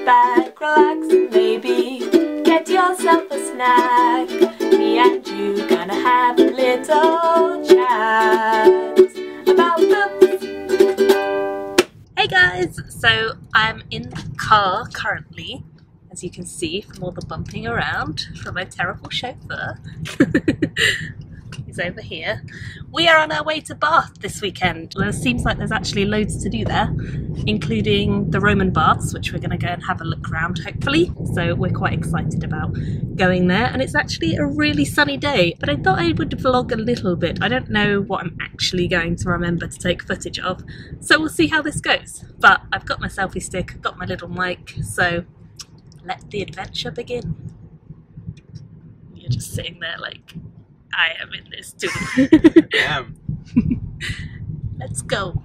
back, relax, and maybe get yourself a snack. Me and you gonna have a little chat about books. Hey guys, so I'm in the car currently, as you can see from all the bumping around from my terrible chauffeur. He's over here. We are on our way to Bath this weekend. Well, it seems like there's actually loads to do there, including the Roman baths, which we're going to go and have a look around hopefully. So we're quite excited about going there, and it's actually a really sunny day, but I thought I would vlog a little bit. I don't know what I'm actually going to remember to take footage of, so we'll see how this goes. But I've got my selfie stick, I've got my little mic, so let the adventure begin. You're just sitting there like, I am in this too. I am. Let's go.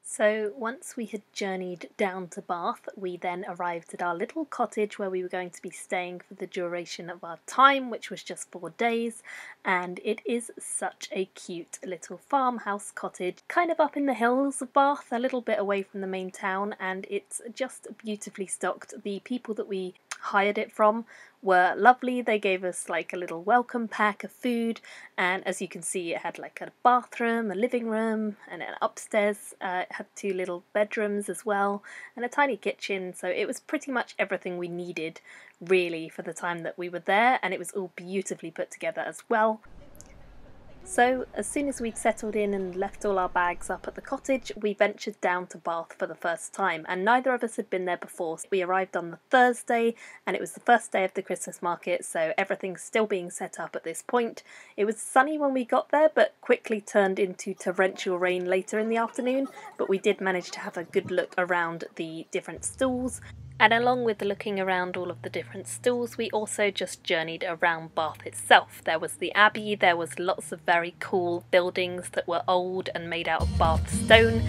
So once we had journeyed down to Bath, we then arrived at our little cottage where we were going to be staying for the duration of our time, which was just 4 days. And it is such a cute little farmhouse cottage, kind of up in the hills of Bath, a little bit away from the main town, and it's just beautifully stocked. The people that we hired it from were lovely. They gave us like a little welcome pack of food, and as you can see it had like a bathroom, a living room, and then upstairs it had 2 little bedrooms as well, and a tiny kitchen. So it was pretty much everything we needed really for the time that we were there, and it was all beautifully put together as well. So as soon as we'd settled in and left all our bags up at the cottage, we ventured down to Bath for the first time, and neither of us had been there before. We arrived on the Thursday, and it was the first day of the Christmas market, so everything's still being set up at this point. It was sunny when we got there, but quickly turned into torrential rain later in the afternoon, but we did manage to have a good look around the different stalls. And along with looking around all of the different stalls, we also just journeyed around Bath itself. There was the Abbey, there was lots of very cool buildings that were old and made out of Bath stone.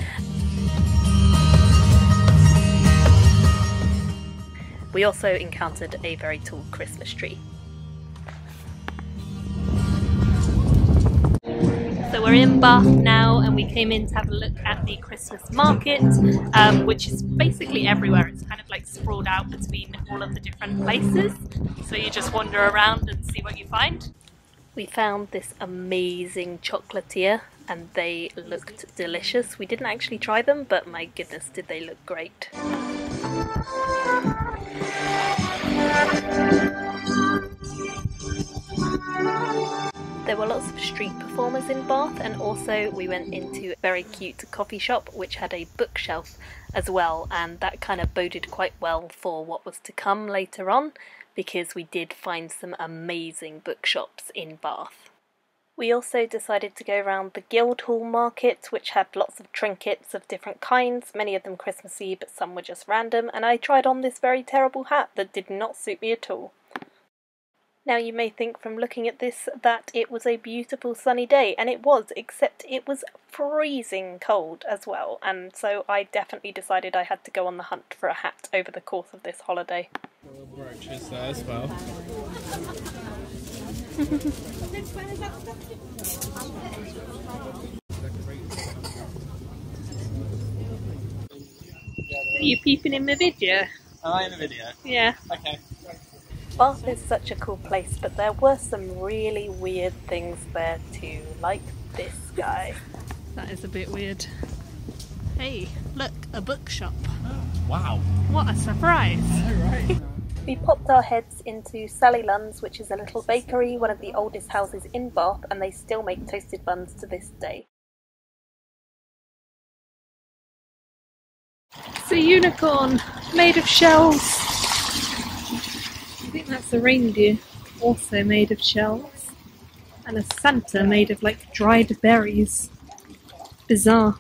We also encountered a very tall Christmas tree. So we're in Bath now, and we came in to have a look at the Christmas market, which is basically everywhere. It's kind of like sprawled out between all of the different places, so you just wander around and see what you find. We found this amazing chocolatier, and they looked delicious. We didn't actually try them, but my goodness did they look great. There were lots of street performers in Bath, and also we went into a very cute coffee shop which had a bookshelf as well, and that kind of boded quite well for what was to come later on, because we did find some amazing bookshops in Bath. We also decided to go around the Guildhall market, which had lots of trinkets of different kinds, many of them Christmassy but some were just random, and I tried on this very terrible hat that did not suit me at all. Now you may think from looking at this that it was a beautiful sunny day, and it was, except it was freezing cold as well, and so I definitely decided I had to go on the hunt for a hat over the course of this holiday. Brooches there as well. Are you peeping in my video? Am I in the video? Yeah. Okay. Bath is such a cool place, but there were some really weird things there too, like this guy. That is a bit weird. Hey, look, a bookshop. Oh, wow. What a surprise! I know, right? We popped our heads into Sally Lunn's, which is a little bakery, one of the oldest houses in Bath, and they still make toasted buns to this day. It's a unicorn made of shells. I think that's a reindeer, also made of shells, and a Santa made of like dried berries. Bizarre.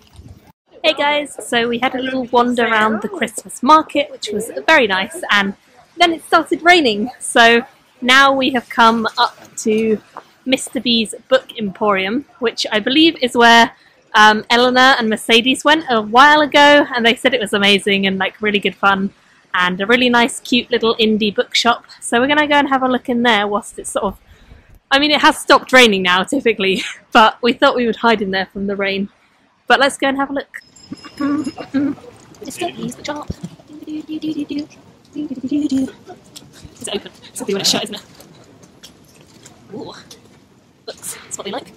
Hey guys, so we had a little wander around the Christmas market, which was very nice, and then it started raining, so now we have come up to Mr. B's Book Emporium, which I believe is where Eleanor and Mercedes went a while ago, and they said it was amazing and like really good fun. And a really nice cute little indie bookshop, so we're going to go and have a look in there whilst it's sort of I mean, it has stopped raining now, typically, but we thought we would hide in there from the rain. But let's go and have a look. It's Bookshop. Is it open? It's probably when it's shut, isn't it? Ooh. Books. That's what we like.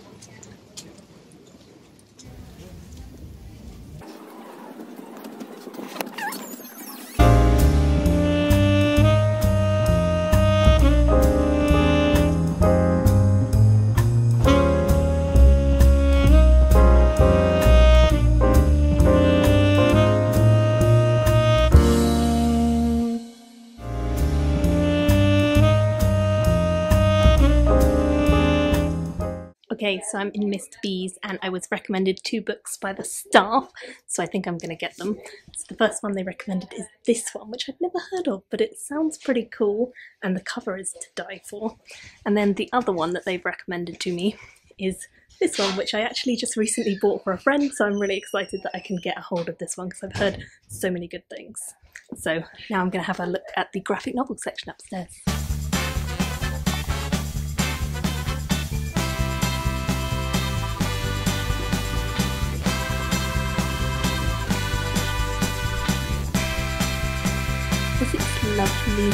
Okay, so I'm in Mr. B's and I was recommended 2 books by the staff, so I think I'm going to get them. So the first one they recommended is this one, which I'd never heard of, but it sounds pretty cool and the cover is to die for. And then the other one that they've recommended to me is this one, which I actually just recently bought for a friend, so I'm really excited that I can get a hold of this one because I've heard so many good things. So now I'm going to have a look at the graphic novel section upstairs. This is lovely.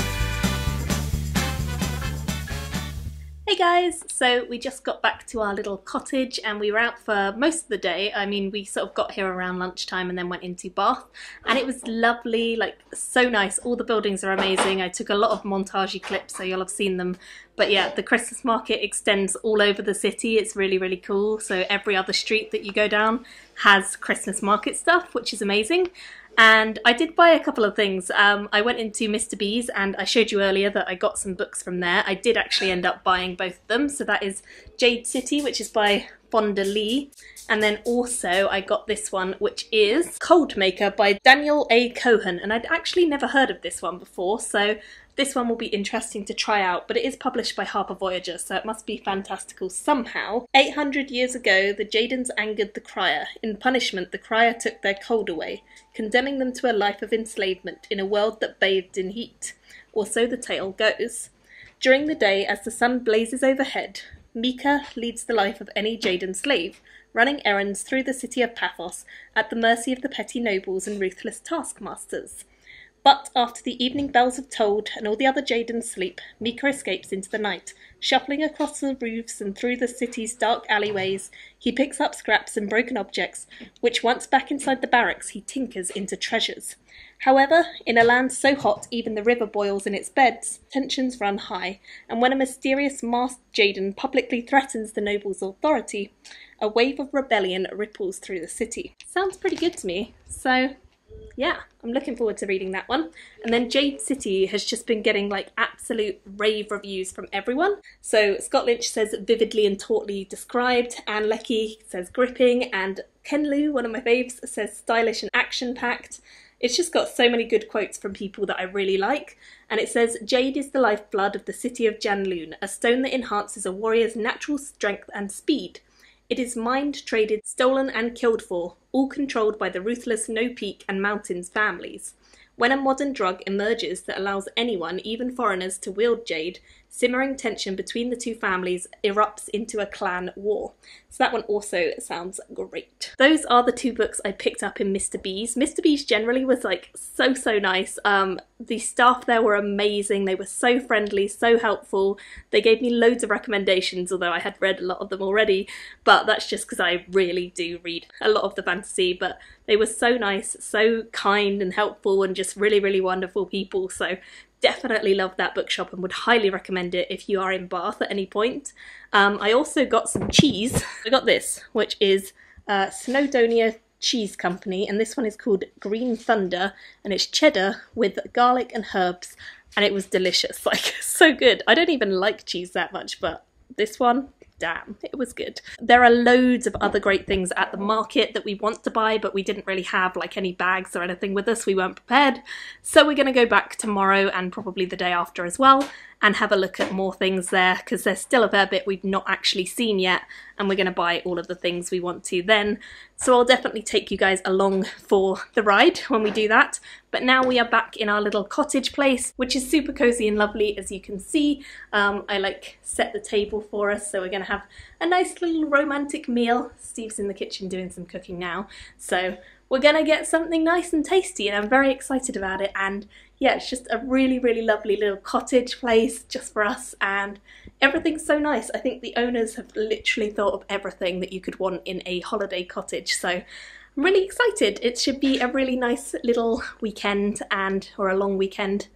Hey guys, so we just got back to our little cottage and we were out for most of the day. I mean, we sort of got here around lunchtime and then went into Bath, and it was lovely, like so nice. All the buildings are amazing. I took a lot of montage clips, so you'll have seen them. But yeah, the Christmas market extends all over the city. It's really, really cool. So every other street that you go down has Christmas market stuff, which is amazing. And I did buy a couple of things. I went into Mr. B's and I showed you earlier that I got some books from there. I did actually end up buying both of them. So that is Jade City, which is by Fonda Lee. And then also I got this one, which is Cold Maker by Daniel A. Cohen. And I'd actually never heard of this one before, so this one will be interesting to try out, but it is published by Harper Voyager, so it must be fantastical somehow. 800 years ago, the Jadens angered the crier. In punishment, the crier took their cold away, condemning them to a life of enslavement in a world that bathed in heat. Or so the tale goes. During the day, as the sun blazes overhead, Mika leads the life of any Jaden slave, running errands through the city of Paphos at the mercy of the petty nobles and ruthless taskmasters. But after the evening bells have tolled and all the other Jadens sleep, Mika escapes into the night. Shuffling across the roofs and through the city's dark alleyways, he picks up scraps and broken objects, which once back inside the barracks he tinkers into treasures. However, in a land so hot even the river boils in its beds, tensions run high, and when a mysterious masked Jaden publicly threatens the nobles' authority, a wave of rebellion ripples through the city. Sounds pretty good to me, so yeah, I'm looking forward to reading that one. And then Jade City has just been getting like absolute rave reviews from everyone. So Scott Lynch says vividly and tautly described, Anne Leckie says gripping, and Ken Liu, one of my faves, says stylish and action-packed. It's just got so many good quotes from people that I really like. And it says, Jade is the lifeblood of the city of Janloon, a stone that enhances a warrior's natural strength and speed. It is mined, traded, stolen and killed for, all controlled by the ruthless No Peak and Mountains families. When a modern drug emerges that allows anyone, even foreigners, to wield Jade, simmering tension between the two families erupts into a clan war. So that one also sounds great. Those are the 2 books I picked up in Mr. B's. Mr. B's generally was like so nice. The staff there were amazing. They were so friendly, so helpful. They gave me loads of recommendations, although I had read a lot of them already, but that's just because I really do read a lot of the fantasy. But they were so nice, so kind and helpful, and just really wonderful people. So definitely love that bookshop and would highly recommend it if you are in Bath at any point. I also got some cheese. I got this, which is Snowdonia Cheese Company, and this one is called Green Thunder, and it's cheddar with garlic and herbs, and it was delicious, like so good. I don't even like cheese that much, but this one, damn, it was good. There are loads of other great things at the market that we want to buy, but we didn't really have like any bags or anything with us. We weren't prepared. So we're going to go back tomorrow and probably the day after as well and have a look at more things there, because there's still a fair bit we've not actually seen yet, and we're going to buy all of the things we want to then. So I'll definitely take you guys along for the ride when we do that. But now we are back in our little cottage place, which is super cozy and lovely, as you can see. I like set the table for us, so we're going to have a nice little romantic meal. Steve's in the kitchen doing some cooking now, so we're going to get something nice and tasty, and I'm very excited about it. And yeah, it's just a really, really lovely little cottage place just for us, and everything's so nice. I think the owners have literally thought of everything that you could want in a holiday cottage, so I'm really excited. It should be a really nice little weekend, or a long weekend,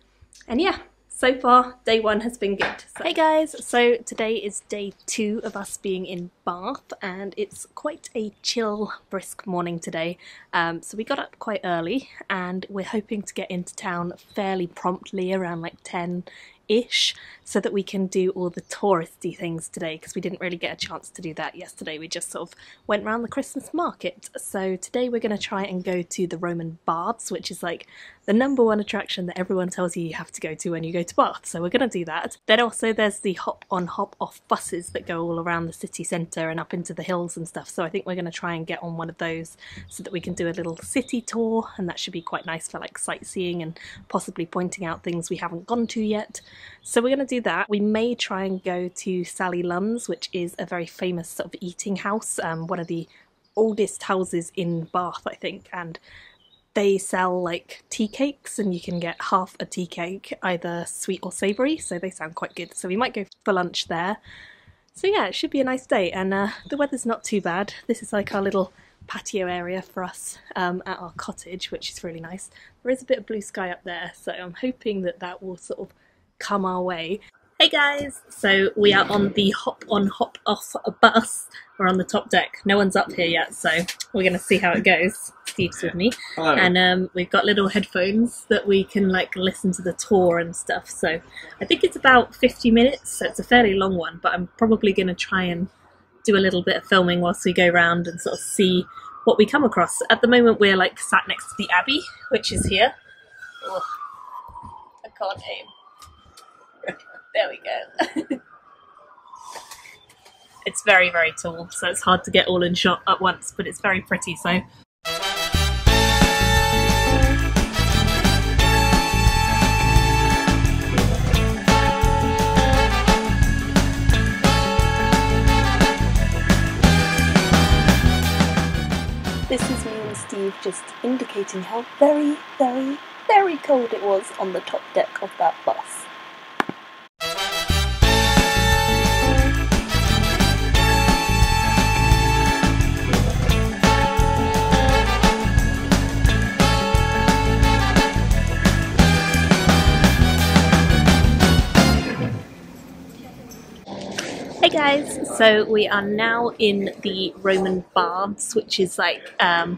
and yeah. So far, day one has been good. So. Hey guys, so today is day 2 of us being in Bath, and it's quite a chill, brisk morning today. So we got up quite early, and we're hoping to get into town fairly promptly, around like 10-ish, so that we can do all the touristy things today, because we didn't really get a chance to do that yesterday. We just sort of went around the Christmas market. So today we're going to try and go to the Roman Baths, which is like the #1 attraction that everyone tells you have to go to when you go to Bath, so we're going to do that. Then also there's the hop on hop off buses that go all around the city centre and up into the hills and stuff, so I think we're going to try and get on one of those so that we can do a little city tour, and that should be quite nice for like sightseeing and possibly pointing out things we haven't gone to yet. So we're going to do that. We may try and go to Sally Lunn's, which is a very famous sort of eating house, one of the oldest houses in Bath, I think, and they sell like tea cakes, and you can get half a tea cake, either sweet or savoury, so they sound quite good. So we might go for lunch there. So yeah, it should be a nice day, and the weather's not too bad. This is like our little patio area for us at our cottage, which is really nice. There is a bit of blue sky up there, so I'm hoping that that will sort of come our way. Hey guys! So we are on the hop on hop off bus. We're on the top deck. No one's up here yet, so we're going to see how it goes. Steve's with me. Hello. And we've got little headphones that we can like listen to the tour and stuff. So I think it's about 50 minutes, so it's a fairly long one, but I'm probably going to try and do a little bit of filming whilst we go around and sort of see what we come across. At the moment we're like sat next to the Abbey, which is here. Oh, I can't aim. There we go. It's very, very tall, so it's hard to get all in shot at once, but it's very pretty, so. This is me and Steve just indicating how very, very, very cold it was on the top deck of that bus. Hey guys, so we are now in the Roman Baths, which is like a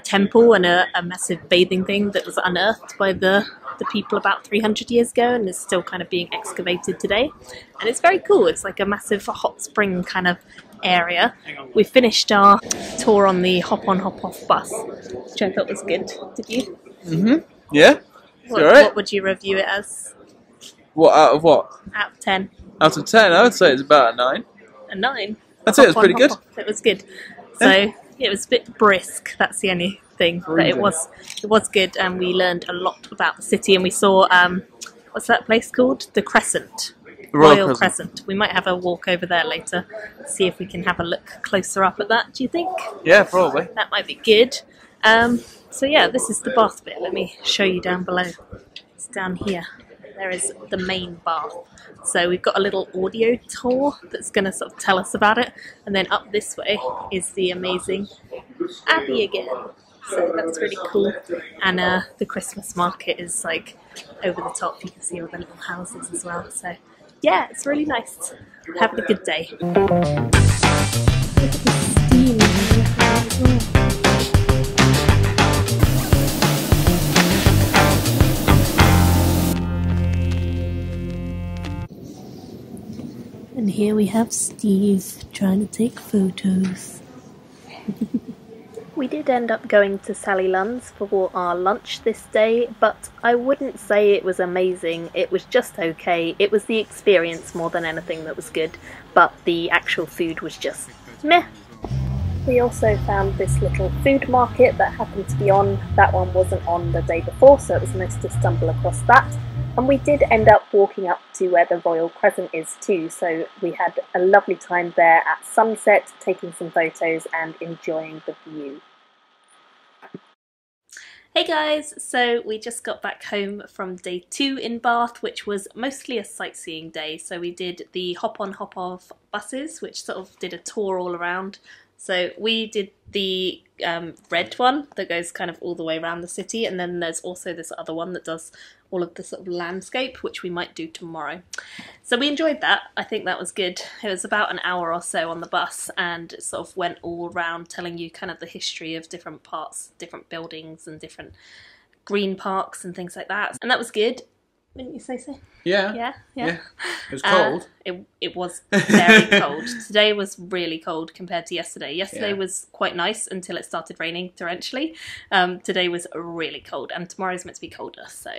temple and a massive bathing thing that was unearthed by the people about 300 years ago and is still kind of being excavated today. And it's very cool. It's like a massive hot spring kind of area. We finished our tour on the hop on hop off bus, which I thought was good. Did you? Mm-hmm. Yeah. What would you review it as? What, out of what? Out of 10. Out of 10, I would say it's about a 9. A 9? I'd say it was pretty good. It was good. So it was a bit brisk, that's the only thing. But it was good, and we learned a lot about the city, and we saw, what's that place called? The Crescent. The Royal Crescent. We might have a walk over there later, see if we can have a look closer up at that, do you think? Yeah, probably. That might be good. So yeah, this is the bath bit. Let me show you down below. It's down here. There is the main bath. So we've got a little audio tour that's going to sort of tell us about it. And then up this way is the amazing Abbey again. So that's really cool. And the Christmas market is like over the top. You can see all the little houses as well. So yeah, it's really nice. Having a good day. Look at the steam. And here we have Steve trying to take photos. We did end up going to Sally Lunn's for our lunch this day, but I wouldn't say it was amazing. It was just okay. It was the experience more than anything that was good, but the actual food was just meh. We also found this little food market that happened to be on. That one wasn't on the day before, so it was nice to stumble across that. And we did end up walking up to where the Royal Crescent is too, so we had a lovely time there at sunset, taking some photos and enjoying the view. Hey guys, so we just got back home from day 2 in Bath, which was mostly a sightseeing day. So we did the hop on hop off buses, which sort of did a tour all around. So we did the red one that goes kind of all the way around the city, and then there's also this other one that does all of the sort of landscape, which we might do tomorrow. So we enjoyed that. I think that was good. It was about an hour or so on the bus, and it sort of went all around telling you kind of the history of different parts, different buildings and different green parks and things like that. And that was good. Wouldn't you say so? Yeah. Yeah. It was cold. It was very cold. Today was really cold compared to yesterday. Yesterday was quite nice until it started raining torrentially. Today was really cold, and tomorrow's meant to be colder, so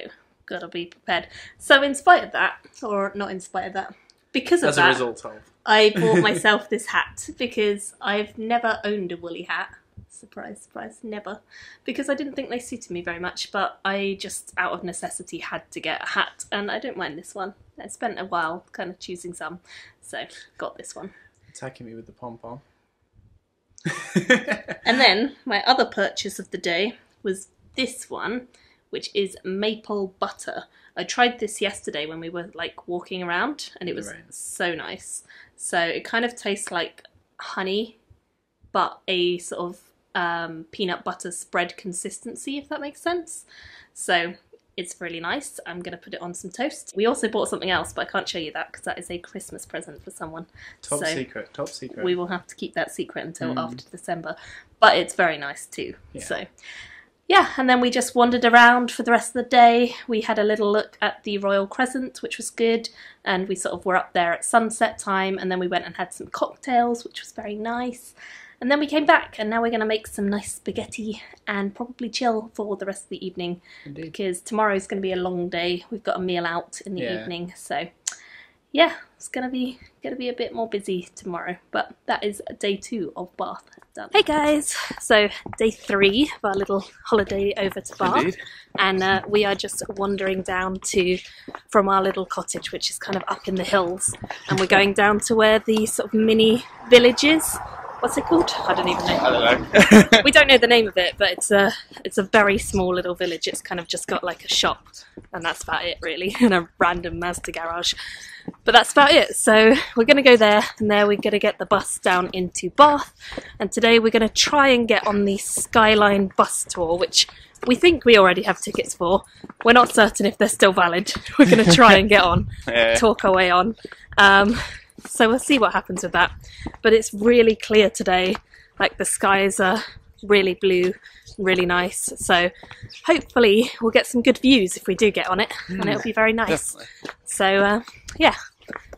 gotta be prepared. So in spite of that, or not in spite of that, because of that, as a result of, I bought myself this hat because I've never owned a woolly hat. Surprise, surprise, never. Because I didn't think they suited me very much, but I just, out of necessity, had to get a hat, and I don't mind this one. I spent a while kind of choosing some, so got this one. Attacking me with the pom-pom. And then, my other purchase of the day was this one, which is maple butter. I tried this yesterday when we were like walking around, and it was so nice. So it kind of tastes like honey, but a sort of peanut butter spread consistency, if that makes sense. So it's really nice. I'm going to put it on some toast. We also bought something else, but I can't show you that because that is a Christmas present for someone. Top secret. We will have to keep that secret until after December. But it's very nice too. Yeah. So yeah, and then we just wandered around for the rest of the day. We had a little look at the Royal Crescent, which was good, and we sort of were up there at sunset time, and then we went and had some cocktails, which was very nice. And then we came back, and now we're going to make some nice spaghetti and probably chill for the rest of the evening. Indeed. Because tomorrow's going to be a long day. We've got a meal out in the evening, so yeah, it's going to be a bit more busy tomorrow. But that is day 2 of Bath done. Hey guys, so day 3 of our little holiday over to Bath. Indeed. And we are just wandering down from our little cottage, which is kind of up in the hills, and we're going down to where the sort of mini village is. What's it called? I don't even know. I don't know. We don't know the name of it, but it's a very small little village. It's kind of just got like a shop, and that's about it really, and a random Mazda garage. But that's about it. So we're going to go there, and there we're going to get the bus down into Bath. And today we're going to try and get on the Skyline bus tour, which we think we already have tickets for. We're not certain if they're still valid. We're going to try and get on, talk our way on. So we'll see what happens with that. But it's really clear today, like the skies are really blue, really nice. So hopefully we'll get some good views if we do get on it, and it'll be very nice. Definitely. So yeah,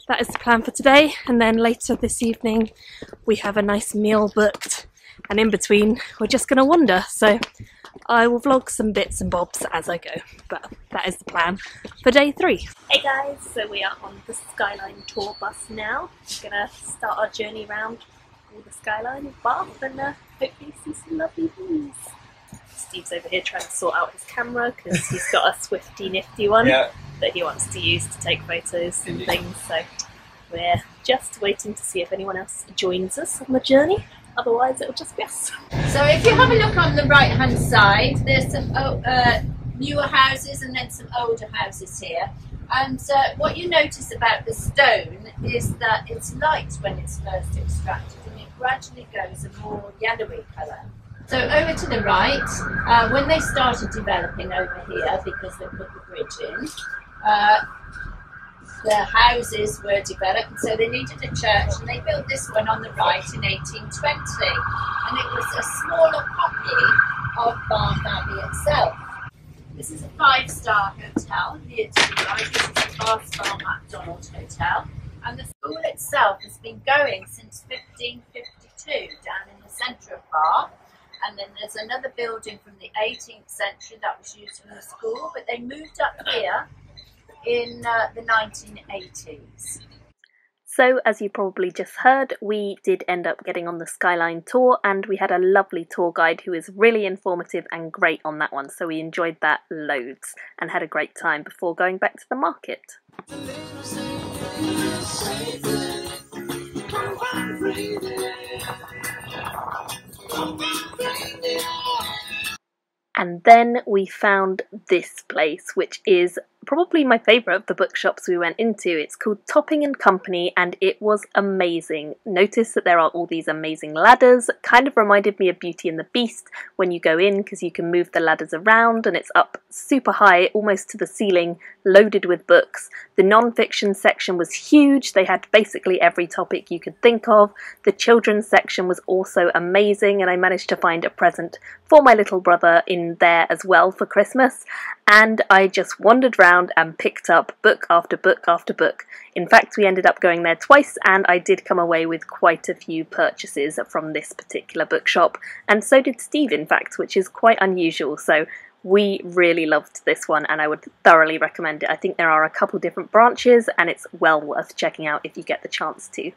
that is the plan for today. And then later this evening we have a nice meal booked, and in between we're just going to wander. So I will vlog some bits and bobs as I go, but that is the plan for day 3. Hey guys, so we are on the Skyline tour bus now. We're going to start our journey around all the Skyline of Bath and hopefully see some lovely views. Steve's over here trying to sort out his camera because he's got a Swifty nifty one that he wants to use to take photos and things, so we're just waiting to see if anyone else joins us on the journey. Otherwise it'll just be us. So if you have a look on the right hand side, there's some newer houses and then some older houses here. And what you notice about the stone is that it's light when it's first extracted, and it gradually goes a more yellowy colour. So over to the right, when they started developing over here, because they put the bridge in, the houses were developed, so they needed a church, and they built this one on the right in 1820, and it was a smaller copy of Bath Abbey itself. This is a 5-star hotel here to the right. This is the Bath Spa MacDonald Hotel, and the school itself has been going since 1552 down in the centre of Bath, and then there's another building from the 18th century that was used for the school, but they moved up here in the 1980s. So, as you probably just heard, we did end up getting on the Skyline tour, and we had a lovely tour guide who was really informative and great on that one, so we enjoyed that loads and had a great time before going back to the market. And then we found this place, which is probably my favourite of the bookshops we went into. It's called Topping and Company, and it was amazing. Notice that there are all these amazing ladders. It kind of reminded me of Beauty and the Beast when you go in, because you can move the ladders around and it's up super high, almost to the ceiling, loaded with books. The non-fiction section was huge. They had basically every topic you could think of. The children's section was also amazing, and I managed to find a present for my little brother in there as well for Christmas. And I just wandered around and picked up book after book after book. In fact, we ended up going there twice, and I did come away with quite a few purchases from this particular bookshop, and so did Steve, in fact, which is quite unusual. So we really loved this one, and I would thoroughly recommend it. I think there are a couple different branches, and it's well worth checking out if you get the chance to.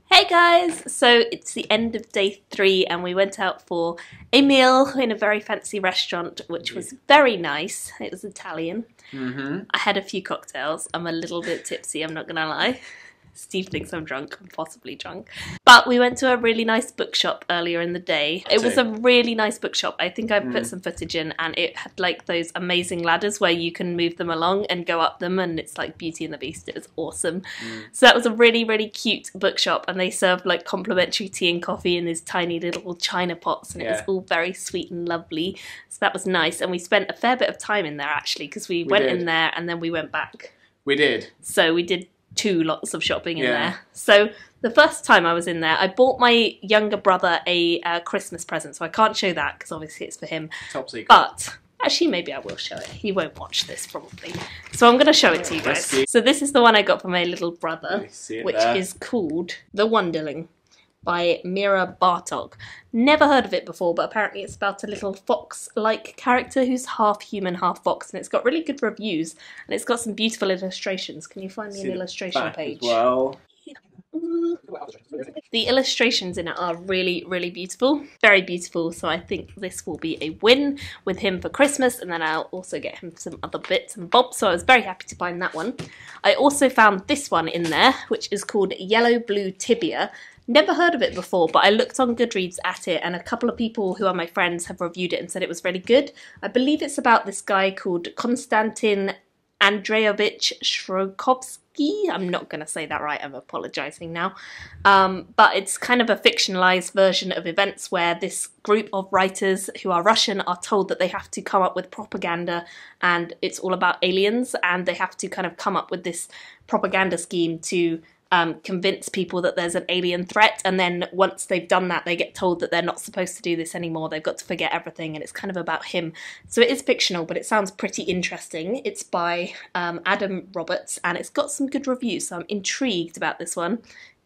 Hey guys! So it's the end of day 3, and we went out for a meal in a very fancy restaurant, which was very nice. It was Italian. I had a few cocktails. I'm a little bit tipsy, I'm not gonna lie. Steve thinks I'm drunk, I'm possibly drunk. But we went to a really nice bookshop earlier in the day. It was a really nice bookshop. I think I put some footage in, and it had like those amazing ladders where you can move them along and go up them, and it's like Beauty and the Beast. It was awesome. So that was a really, really cute bookshop, and they served like complimentary tea and coffee in these tiny little china pots, and it was all very sweet and lovely. So that was nice, and we spent a fair bit of time in there actually, because we went in there and then we went back. We did. So we did 2 lots of shopping in there. So the first time I was in there, I bought my younger brother a Christmas present, so I can't show that because obviously it's for him. Top secret. But actually maybe I will show it. He won't watch this probably. So I'm going to show it to you guys. So this is the one I got for my little brother, which is called The Wonderling by Mira Bartok. Never heard of it before, but apparently it's about a little fox-like character who's half human, half fox, and it's got really good reviews, and it's got some beautiful illustrations. Can you find me an illustration page? Well, the illustrations in it are really, really beautiful. Very beautiful, so I think this will be a win with him for Christmas, and then I'll also get him some other bits and bobs, so I was very happy to find that one. I also found this one in there, which is called Yellow Blue Tibia. Never heard of it before, but I looked on Goodreads at it, and a couple of people who are my friends have reviewed it and said it was really good. I believe it's about this guy called Konstantin Andreyevich Shrokovsky. I'm not going to say that right, I'm apologising now. But it's kind of a fictionalised version of events where this group of writers who are Russian are told that they have to come up with propaganda, and it's all about aliens, and they have to kind of come up with this propaganda scheme to convince people that there's an alien threat, and then once they've done that they get told that they're not supposed to do this anymore, they've got to forget everything, and it's kind of about him. So it is fictional, but it sounds pretty interesting. It's by Adam Roberts, and it's got some good reviews, so I'm intrigued about this one.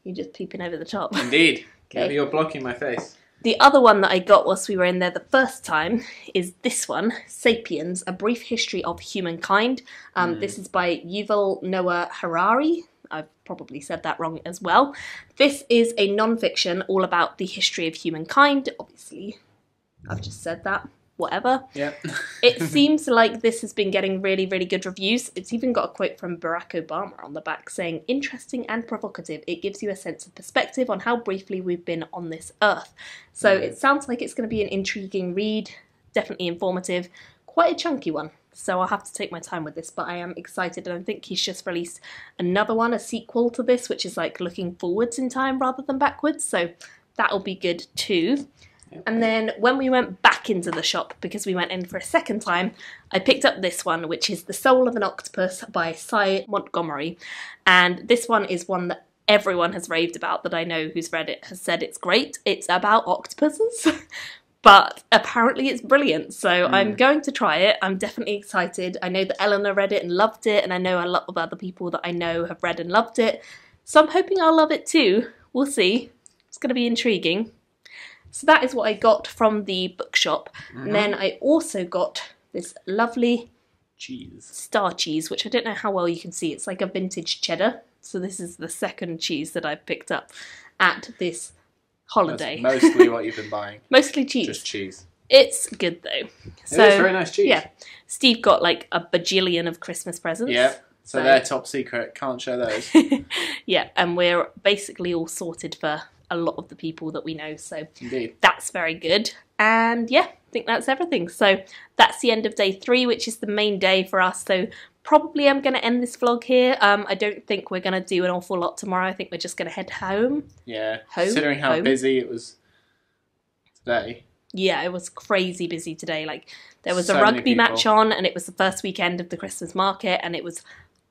You're just peeping over the top. Indeed. Okay. You're blocking my face. The other one that I got whilst we were in there the first time is this one, Sapiens, A Brief History of Humankind. This is by Yuval Noah Harari. I've probably said that wrong as well. This is a non-fiction all about the history of humankind. Obviously, I've just said that. Whatever. Yeah. It seems like this has been getting really, really good reviews. It's even got a quote from Barack Obama on the back saying, "Interesting and provocative. It gives you a sense of perspective on how briefly we've been on this earth." So it sounds like it's going to be an intriguing read. Definitely informative. Quite a chunky one. So I'll have to take my time with this, but I am excited, and I think he's just released another one, a sequel to this, which is like looking forwards in time rather than backwards, so that'll be good too. And then when we went back into the shop, because we went in for a second time, I picked up this one, which is The Soul of an Octopus by Cy Montgomery, and this one is one that everyone has raved about that I know who's read it has said it's great. It's about octopuses. But apparently it's brilliant, so I'm going to try it. I'm definitely excited. I know that Eleanor read it and loved it, and I know a lot of other people that I know have read and loved it. So I'm hoping I'll love it too. We'll see. It's going to be intriguing. So that is what I got from the bookshop. And then I also got this lovely Cheese. star cheese, which I don't know how well you can see. It's like a vintage cheddar. So this is the second cheese that I've picked up at this holiday. That's mostly what you've been buying. Mostly cheese. Just cheese. It's good though. So, It is very nice cheese. Yeah. Steve got like a bajillion of Christmas presents. Yeah. So they're top secret. Can't show those. Yeah, and we're basically all sorted for a lot of the people that we know. So Indeed. that's very good. And yeah, I think that's everything. So that's the end of day 3, which is the main day for us. So probably I'm going to end this vlog here. I don't think we're going to do an awful lot tomorrow. I think we're just going to head home. Yeah. Considering how busy it was today. Yeah, it was crazy busy today. Like, there was So a many rugby match people. on, and it was the first weekend of the Christmas market, and it was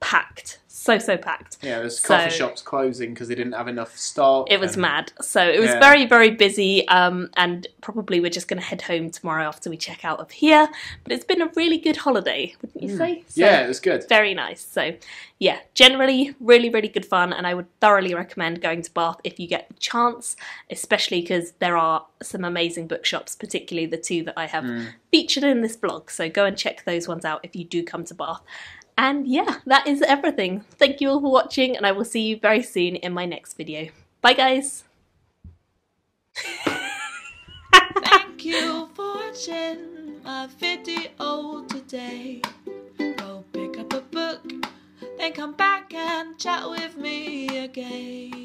packed. So packed. Yeah, there's So- coffee shops closing because they didn't have enough stock. It was and- mad. So it was Yeah. very, very busy, and probably we're just going to head home tomorrow after we check out of here. But it's been a really good holiday, wouldn't you say? So, Yeah, it was good. very nice. So yeah, generally really, really good fun, and I would thoroughly recommend going to Bath if you get the chance, especially because there are some amazing bookshops, particularly the 2 that I have featured in this vlog. So go and check those ones out if you do come to Bath. And yeah, that is everything. Thank you all for watching, and I will see you very soon in my next video. Bye guys! Thank you for watching my video today. Go pick up a book, then come back and chat with me again.